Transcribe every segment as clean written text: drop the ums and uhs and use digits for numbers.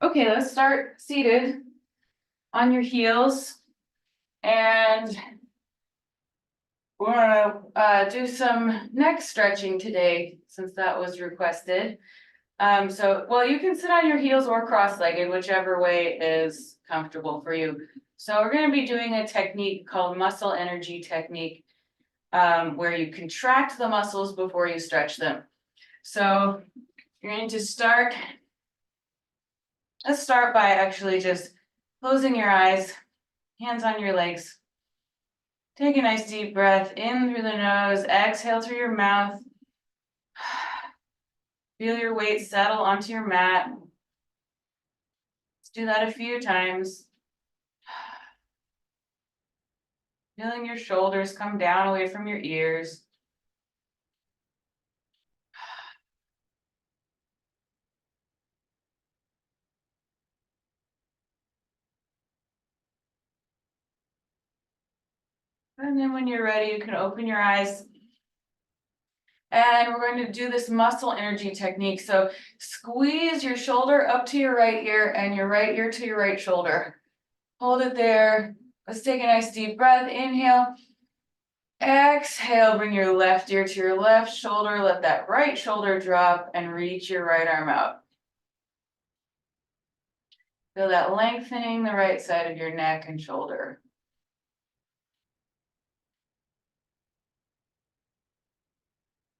Okay, let's start seated on your heels. And we're gonna do some neck stretching today, since that was requested. Well, you can sit on your heels or cross-legged, whichever way is comfortable for you. So we're gonna be doing a technique called muscle energy technique, where you contract the muscles before you stretch them. So you're going to start. Let's start by actually just closing your eyes, hands on your legs. Take a nice deep breath in through the nose, exhale through your mouth. Feel your weight settle onto your mat. Let's do that a few times. Feeling your shoulders come down away from your ears. And then when you're ready, you can open your eyes. And we're going to do this muscle energy technique. So squeeze your shoulder up to your right ear and your right ear to your right shoulder. Hold it there. Let's take a nice deep breath. Inhale. Exhale, bring your left ear to your left shoulder. Let that right shoulder drop and reach your right arm out. Feel that lengthening the right side of your neck and shoulder.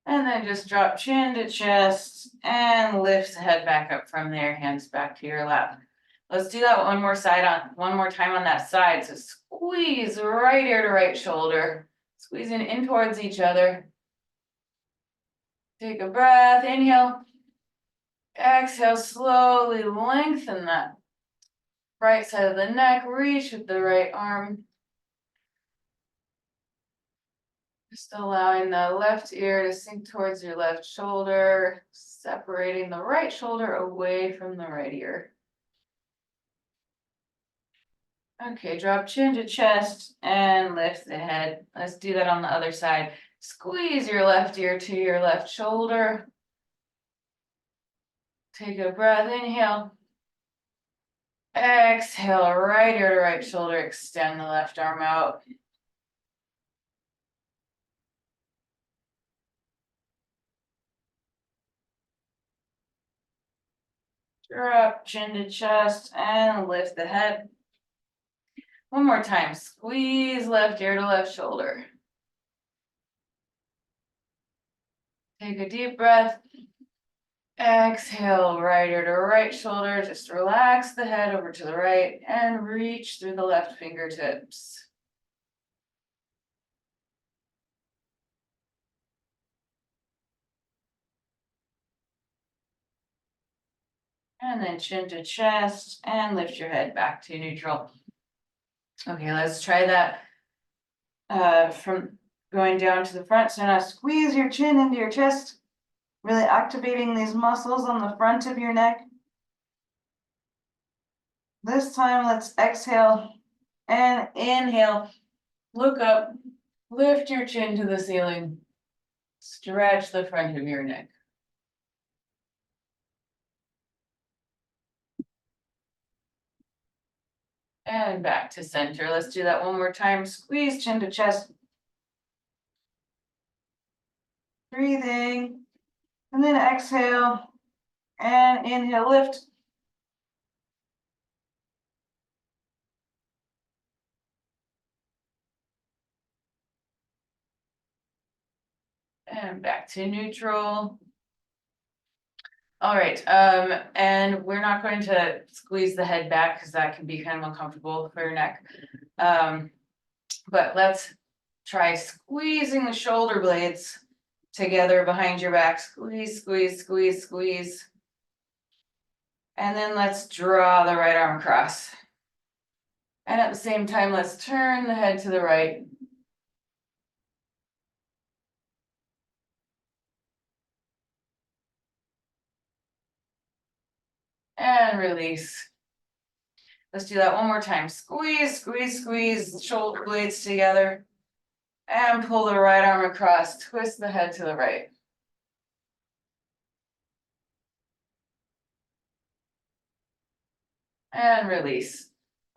And then just drop chin to chest and lift the head back up from there, hands back to your lap. Let's do that one more time on that side. So squeeze right ear to right shoulder, squeezing in towards each other. Take a breath, inhale. Exhale, slowly lengthen that right side of the neck, reach with the right arm. Just allowing the left ear to sink towards your left shoulder, separating the right shoulder away from the right ear. Okay, drop chin to chest and lift the head. Let's do that on the other side. Squeeze your left ear to your left shoulder. Take a breath, inhale. Exhale, right ear to right shoulder, extend the left arm out. Drop chin to chest and lift the head. One more time, squeeze left ear to left shoulder. Take a deep breath. Exhale, right ear to right shoulder. Just relax the head over to the right and reach through the left fingertips. And then chin to chest and lift your head back to neutral. Okay, let's try that from going down to the front. So now squeeze your chin into your chest, really activating these muscles on the front of your neck. This time, let's exhale and inhale. Look up, lift your chin to the ceiling, stretch the front of your neck. And back to center. Let's do that one more time. Squeeze chin to chest. Breathing. And then exhale. And inhale, lift. And back to neutral. All right, and we're not going to squeeze the head back because that can be kind of uncomfortable for your neck. But let's try squeezing the shoulder blades together behind your back. Squeeze, squeeze, squeeze, squeeze. And then let's draw the right arm across. And at the same time, let's turn the head to the right. And release. Let's do that one more time. Squeeze, squeeze, squeeze, shoulder blades together. And pull the right arm across, twist the head to the right. And release.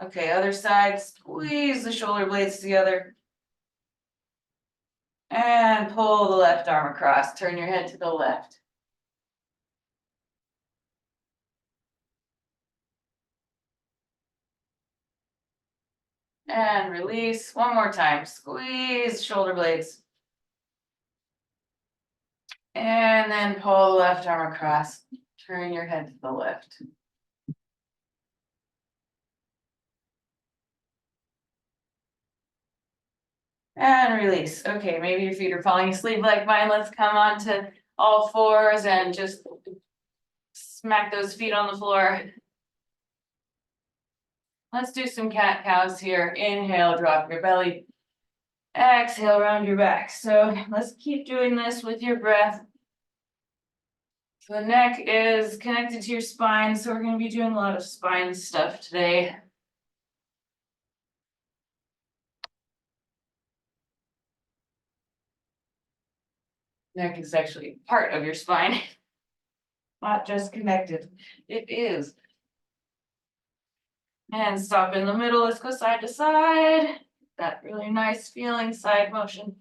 Okay, other side, squeeze the shoulder blades together. And pull the left arm across, turn your head to the left. And release, one more time, squeeze shoulder blades. And then pull the left arm across, turn your head to the left. And release. Okay, maybe your feet are falling asleep like mine. Let's come on to all fours and just smack those feet on the floor. Let's do some cat cows here. Inhale, drop your belly. Exhale, round your back. So let's keep doing this with your breath. So the neck is connected to your spine, so we're going to be doing a lot of spine stuff today. Neck is actually part of your spine, not just connected. It is. And stop in the middle. Let's go side to side. That really nice feeling side motion.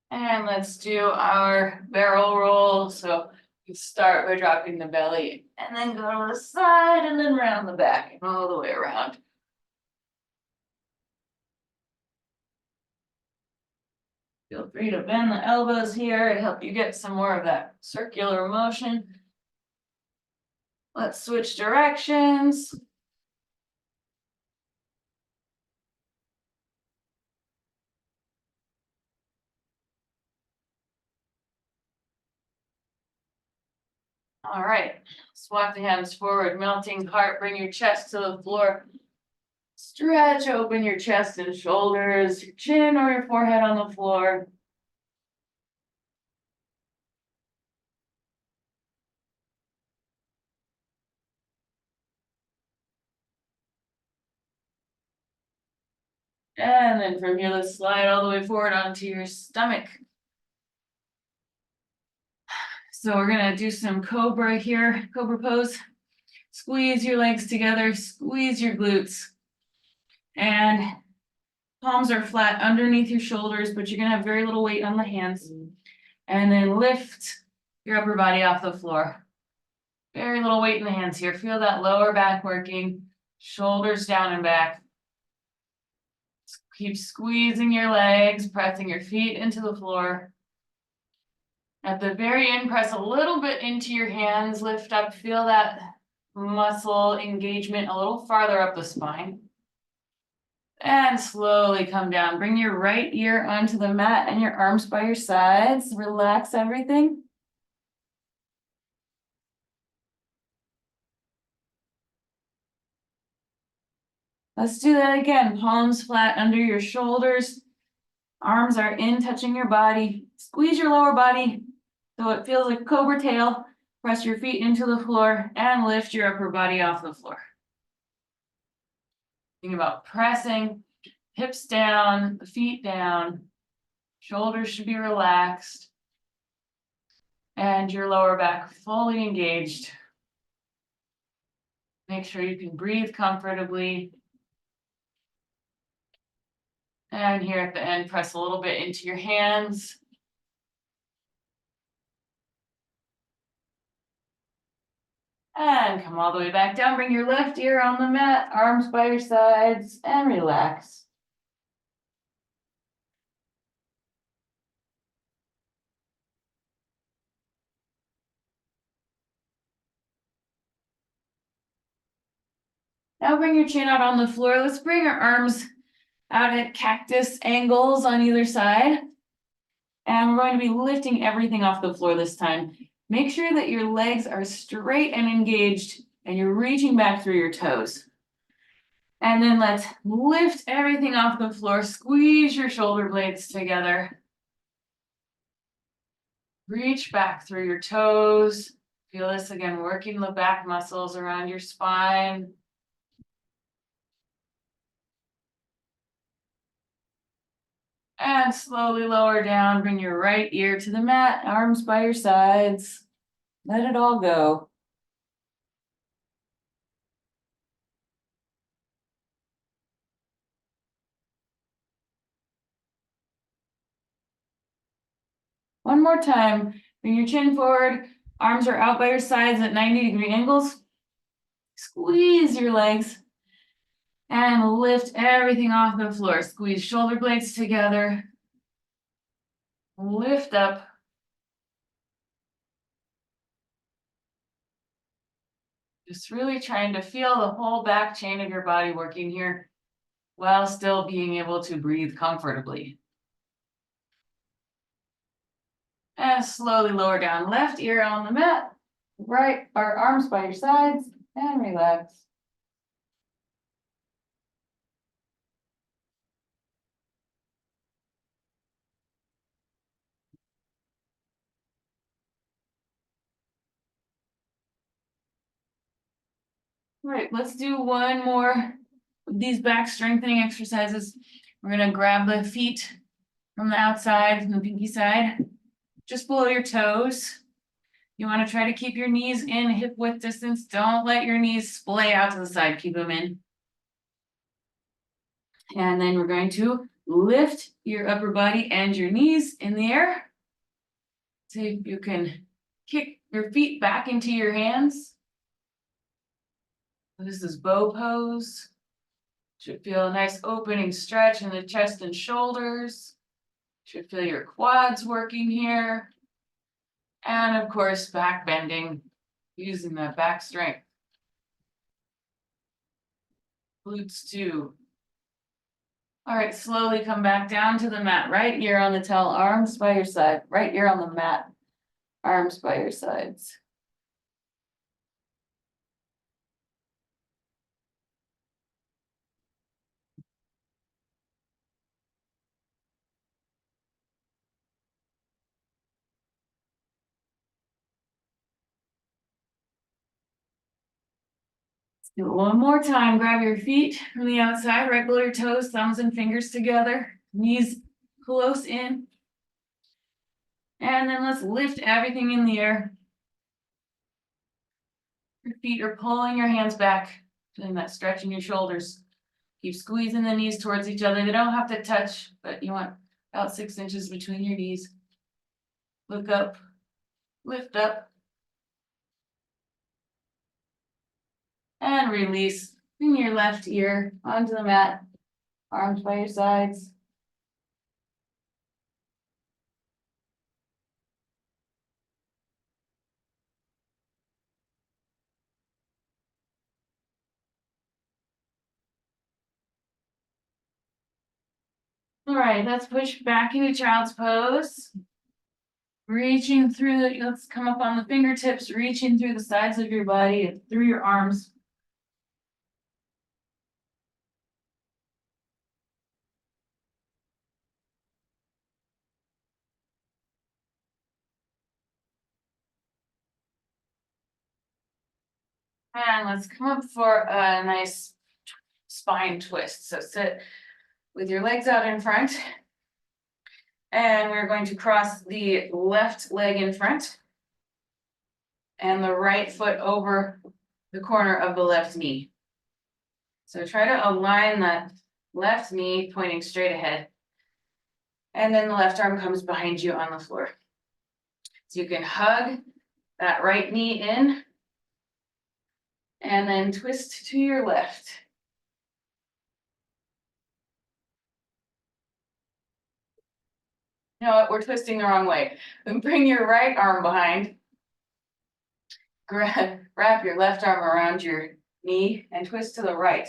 And let's do our barrel roll. So you start by dropping the belly and then go to the side and then round the back and all the way around. Feel free to bend the elbows here to help you get some more of that circular motion. Let's switch directions. All right, swap the hands forward, melting heart, bring your chest to the floor. Stretch open your chest and shoulders, your chin or your forehead on the floor. And then from here, let's slide all the way forward onto your stomach. So we're gonna do some Cobra here, Cobra pose. Squeeze your legs together, squeeze your glutes. And palms are flat underneath your shoulders, but you're gonna have very little weight on the hands. And then lift your upper body off the floor. Very little weight in the hands here. Feel that lower back working, shoulders down and back. Keep squeezing your legs, pressing your feet into the floor. At the very end, press a little bit into your hands, lift up, feel that muscle engagement a little farther up the spine. And slowly come down. Bring your right ear onto the mat and your arms by your sides. Relax everything. Let's do that again. Palms flat under your shoulders. Arms are in, touching your body. Squeeze your lower body so it feels like a cobra tail. Press your feet into the floor and lift your upper body off the floor. Think about pressing, hips down, the feet down. Shoulders should be relaxed. And your lower back fully engaged. Make sure you can breathe comfortably. And here at the end, press a little bit into your hands. And come all the way back down. Bring your left ear on the mat, arms by your sides, and relax. Now bring your chin out on the floor. Let's bring our arms out at cactus angles on either side. And we're going to be lifting everything off the floor this time. Make sure that your legs are straight and engaged and you're reaching back through your toes. And then let's lift everything off the floor. Squeeze your shoulder blades together. Reach back through your toes. Feel this again, working the back muscles around your spine. And slowly lower down, bring your right ear to the mat, arms by your sides. Let it all go. One more time, bring your chin forward, arms are out by your sides at 90-degree angles. Squeeze your legs and lift everything off the floor. Squeeze shoulder blades together. Lift up. Just really trying to feel the whole back chain of your body working here while still being able to breathe comfortably. And slowly lower down, left ear on the mat, right, our arms by your sides, and relax. All right, let's do one more of these back strengthening exercises. We're gonna grab the feet from the outside, from the pinky side, just below your toes. You want to try to keep your knees in hip width distance. Don't let your knees splay out to the side. Keep them in. And then we're going to lift your upper body and your knees in the air. See if you can kick your feet back into your hands. This is bow pose. Should feel a nice opening stretch in the chest and shoulders. Should feel your quads working here. And of course, back bending, using that back strength. Glutes too. All right, slowly come back down to the mat. Right ear on the towel, arms by your side. Right ear on the mat, arms by your sides. Do it one more time. Grab your feet from the outside, right below your toes, thumbs and fingers together, knees close in. And then let's lift everything in the air. Your feet are pulling your hands back, feeling that stretch in your shoulders. Keep squeezing the knees towards each other. They don't have to touch, but you want about 6 inches between your knees. Look up, lift up, and release. Bring your left ear onto the mat, arms by your sides. All right, let's push back into child's pose. Reaching through, let's come up on the fingertips, reaching through the sides of your body, through your arms. And let's come up for a nice spine twist. So sit with your legs out in front. And we're going to cross the left leg in front and the right foot over the corner of the left knee. So try to align that left knee pointing straight ahead. And then the left arm comes behind you on the floor. So you can hug that right knee in and then twist to your left. You know what? We're twisting the wrong way. Then bring your right arm behind. Wrap your left arm around your knee and twist to the right.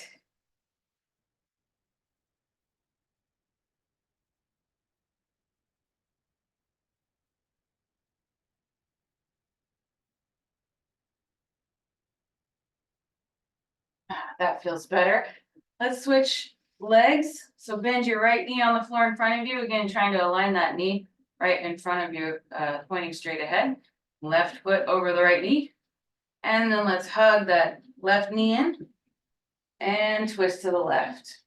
That feels better. Let's switch legs. So bend your right knee on the floor in front of you. Again, trying to align that knee right in front of you, pointing straight ahead. Left foot over the right knee. And then let's hug that left knee in and twist to the left.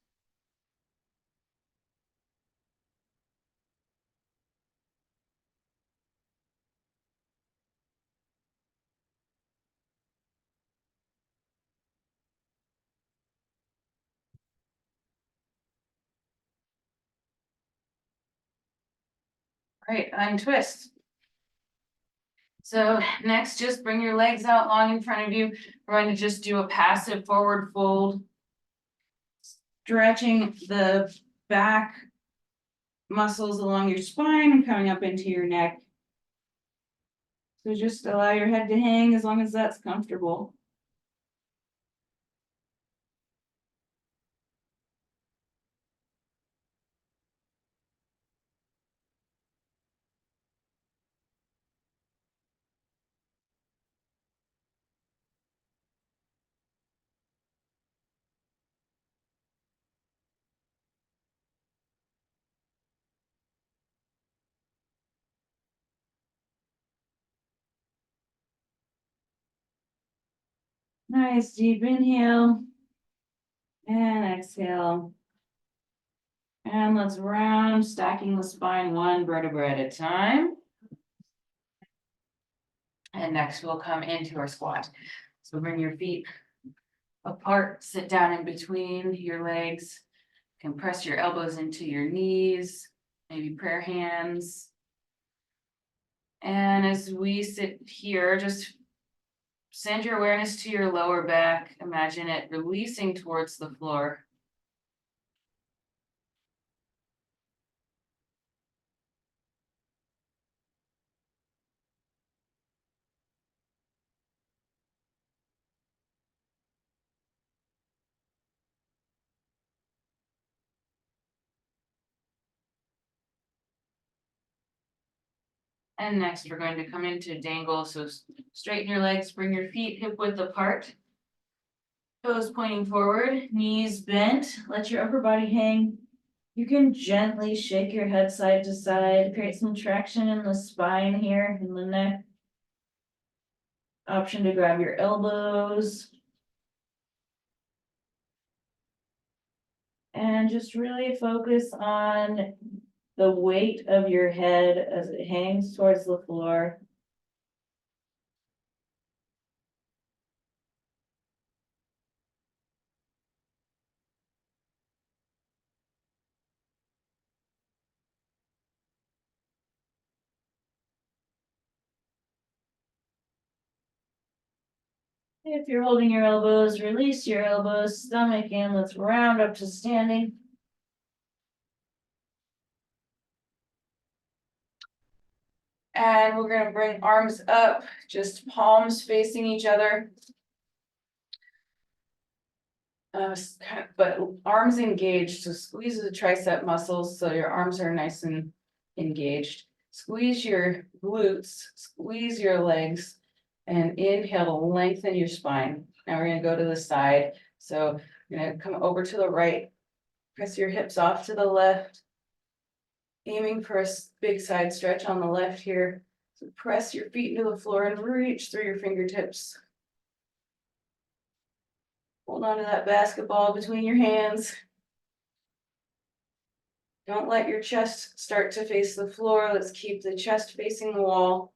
Right, untwist. So next, just bring your legs out long in front of you. We're going to just do a passive forward fold. Stretching the back muscles along your spine and coming up into your neck. So just allow your head to hang as long as that's comfortable. Nice deep inhale and exhale. And let's round, stacking the spine one vertebra at a time. And next we'll come into our squat. So bring your feet apart, sit down in between your legs. You can press your elbows into your knees, maybe prayer hands. And as we sit here, just send your awareness to your lower back. Imagine it releasing towards the floor. And next, we're going to come into dangle. So straighten your legs, bring your feet hip width apart. Toes pointing forward, knees bent, let your upper body hang. You can gently shake your head side to side, create some traction in the spine here, in the neck. Option to grab your elbows. And just really focus on the weight of your head as it hangs towards the floor. If you're holding your elbows, release your elbows, stomach in. Let's round up to standing. And we're gonna bring arms up, just palms facing each other. But arms engaged, so squeeze the tricep muscles so your arms are nice and engaged. Squeeze your glutes, squeeze your legs, and inhale to lengthen your spine. Now we're gonna go to the side. So you're gonna come over to the right, press your hips off to the left, aiming for a big side stretch on the left here. So press your feet into the floor and reach through your fingertips. Hold on to that basketball between your hands. Don't let your chest start to face the floor. Let's keep the chest facing the wall.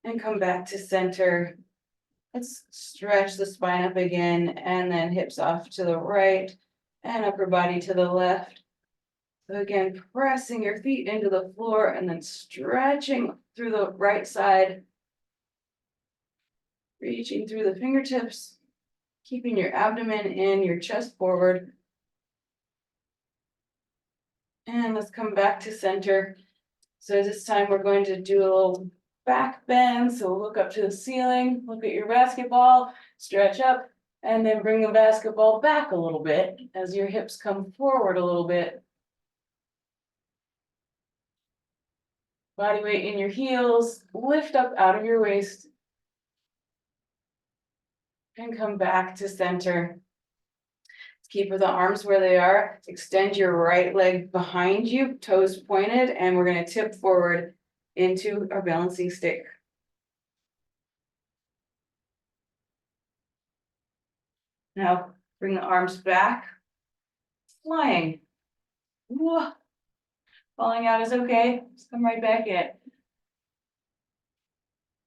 And come back to center. Let's stretch the spine up again and then hips off to the right and upper body to the left. So again, pressing your feet into the floor and then stretching through the right side. Reaching through the fingertips, keeping your abdomen in, your chest forward. And let's come back to center. So this time we're going to do a little back bend. So look up to the ceiling, look at your basketball, stretch up, and then bring the basketball back a little bit as your hips come forward a little bit. Body weight in your heels, lift up out of your waist. And come back to center. Keep the arms where they are. Extend your right leg behind you, toes pointed, and we're going to tip forward into our balancing stick. Now bring the arms back, flying. Whoa. Falling out is okay. Just come right back in.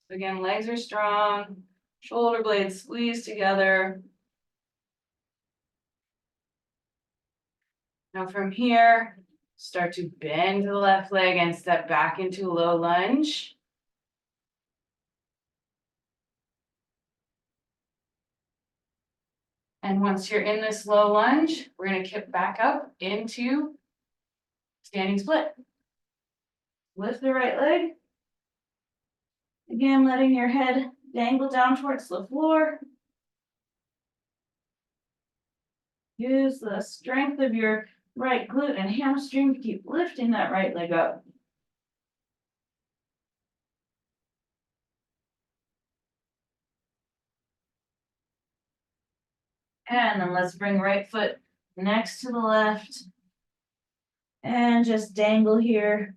Again, legs are strong, shoulder blades squeeze together. Now from here, Start to bend the left leg and step back into low lunge. And once you're in this low lunge, we're going to kick back up into standing split. Lift the right leg. Again, letting your head dangle down towards the floor. Use the strength of your right glute and hamstring to keep lifting that right leg up. And then let's bring right foot next to the left. And just dangle here.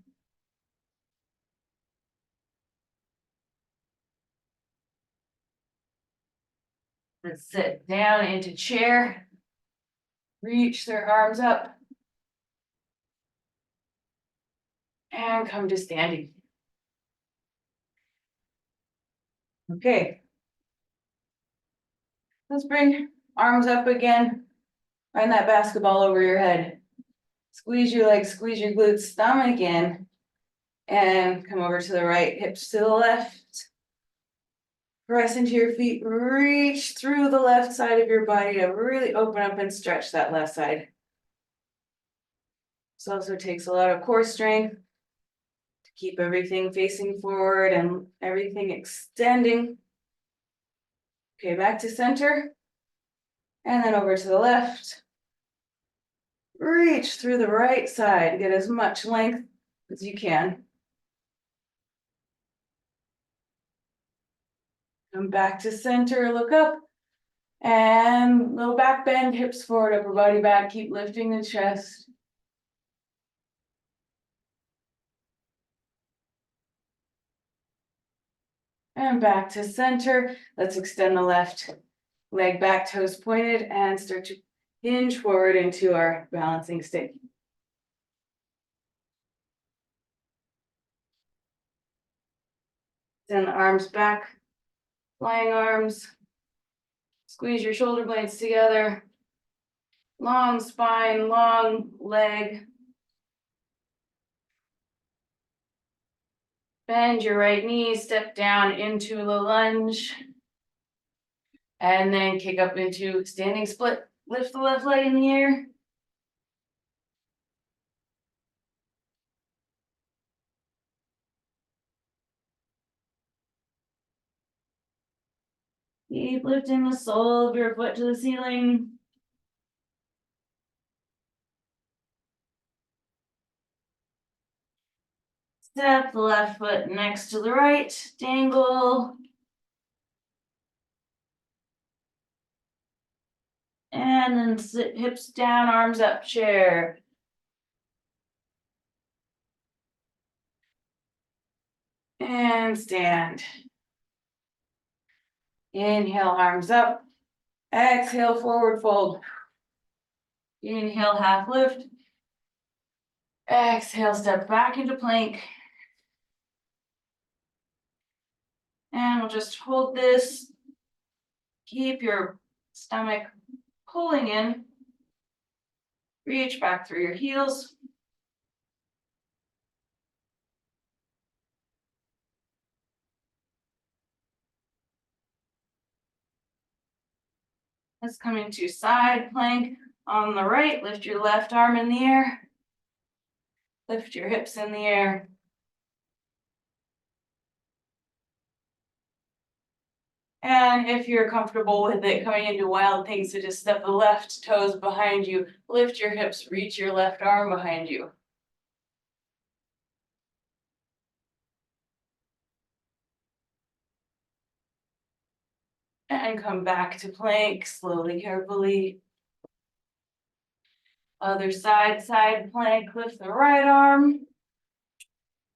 Let's sit down into chair. Reach their arms up. And come to standing. Okay. Let's bring arms up again. Find that basketball over your head. Squeeze your legs, squeeze your glutes, stomach in. And come over to the right, hips to the left. Press into your feet, reach through the left side of your body to really open up and stretch that left side. This also takes a lot of core strength to keep everything facing forward and everything extending. Okay, back to center. And then over to the left. Reach through the right side, get as much length as you can. Come back to center, look up. And low back bend, hips forward, upper body back, keep lifting the chest. And back to center. Let's extend the left leg back, toes pointed, and start to hinge forward into our balancing stick. Send the arms back, flying arms. Squeeze your shoulder blades together. Long spine, long leg. Bend your right knee, step down into the lunge. And then kick up into standing split. Lift the left leg in the air. Keep lifting the sole of your foot to the ceiling. Step the left foot next to the right, dangle. And then sit hips down, arms up, chair. And stand. Inhale, arms up. Exhale, forward fold. Inhale, half lift. Exhale, step back into plank. And we'll just hold this. Keep your stomach pulling in. Reach back through your heels. Let's come into side plank on the right. Lift your left arm in the air. Lift your hips in the air. And if you're comfortable with it coming into wild things, so just step the left toes behind you, lift your hips, reach your left arm behind you. And come back to plank, slowly, carefully. Other side, side plank, lift the right arm.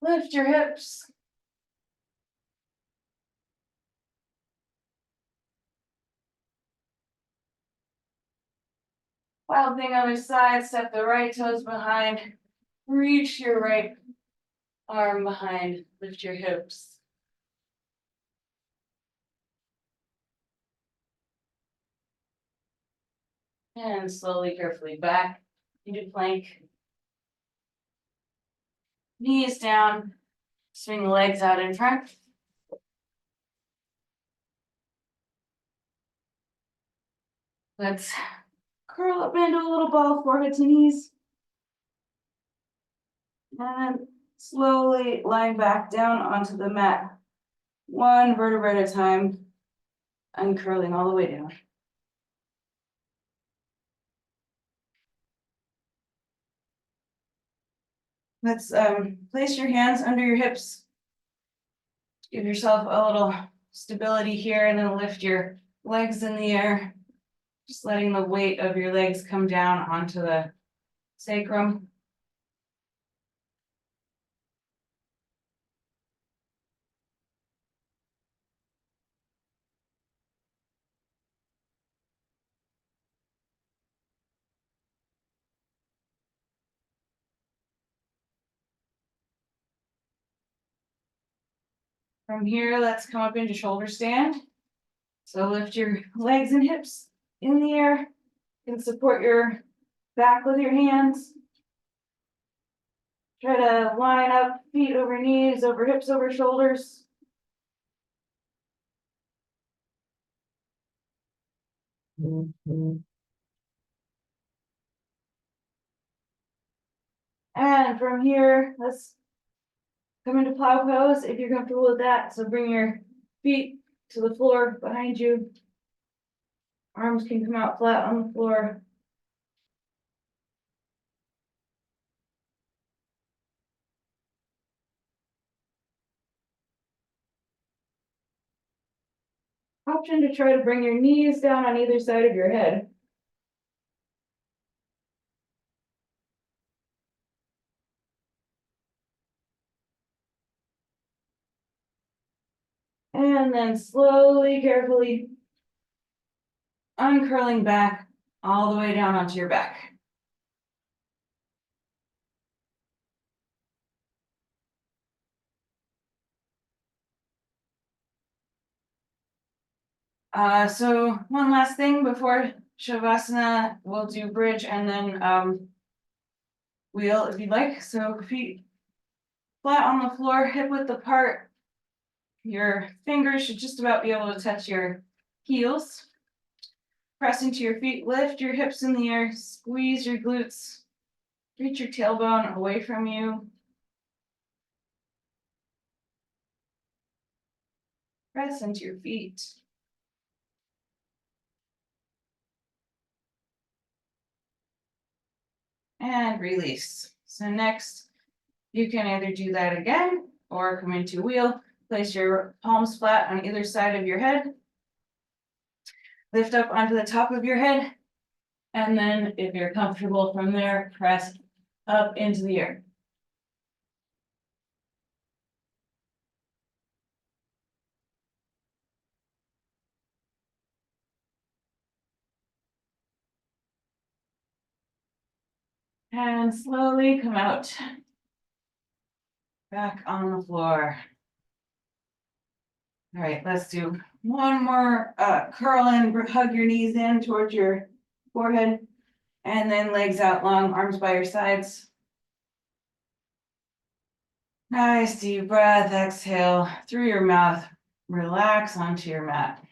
Lift your hips. Wild thing, other side, step the right toes behind. Reach your right arm behind, lift your hips. And slowly, carefully back into plank. Knees down, swing the legs out in front. Let's curl up into a little ball, forehead to knees. And slowly lying back down onto the mat. One vertebra at a time, uncurling all the way down. Let's place your hands under your hips. Give yourself a little stability here and then lift your legs in the air. Just letting the weight of your legs come down onto the sacrum. From here, let's come up into shoulder stand. So lift your legs and hips in the air. You can support your back with your hands. Try to line up feet over knees, over hips, over shoulders. And from here, let's come into plow pose if you're comfortable with that. So bring your feet to the floor behind you. Arms can come out flat on the floor. Option to try to bring your knees down on either side of your head. And then slowly, carefully uncurling back all the way down onto your back. So one last thing before Shavasana, we'll do bridge and then wheel if you'd like. So feet flat on the floor, hip width apart. Your fingers should just about be able to touch your heels. Press into your feet, lift your hips in the air, squeeze your glutes, reach your tailbone away from you. Press into your feet. And release. So next, you can either do that again or come into wheel. Place your palms flat on either side of your head. Lift up onto the top of your head. And then if you're comfortable from there, press up into the air. And slowly come out. Back on the floor. All right, let's do one more curl in, hug your knees in towards your forehead, and then legs out long, arms by your sides. Nice deep breath, exhale through your mouth, relax onto your mat.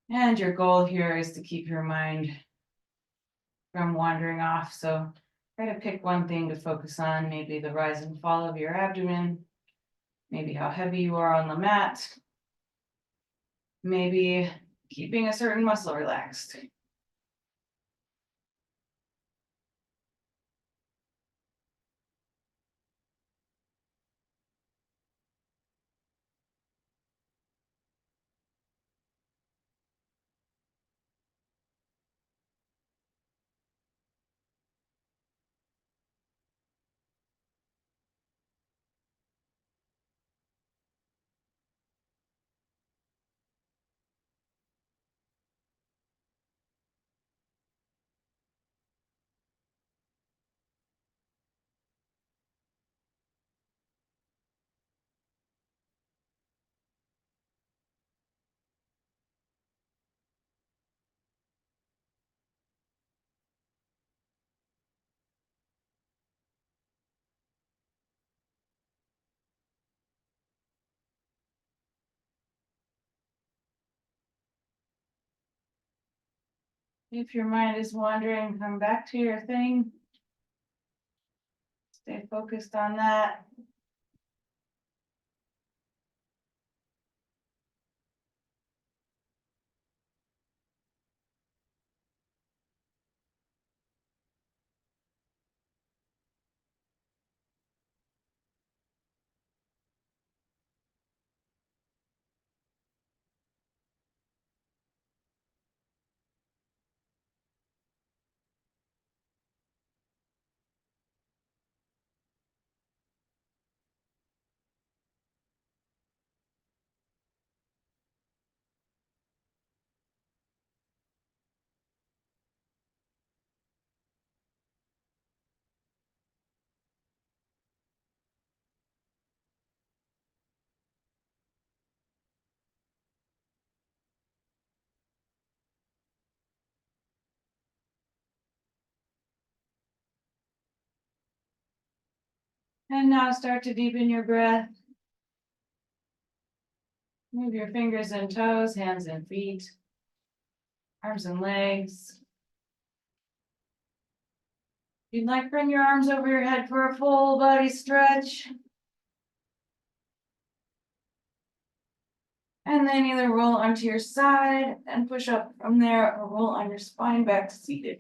And your goal here is to keep your mind from wandering off. So try to pick one thing to focus on, maybe the rise and fall of your abdomen, maybe how heavy you are on the mat, maybe keeping a certain muscle relaxed. If your mind is wandering, come back to your thing. Stay focused on that. And now start to deepen your breath. Move your fingers and toes, hands and feet, arms and legs. If you'd like, bring your arms over your head for a full body stretch. And then either roll onto your side and push up from there or roll on your spine back to seated.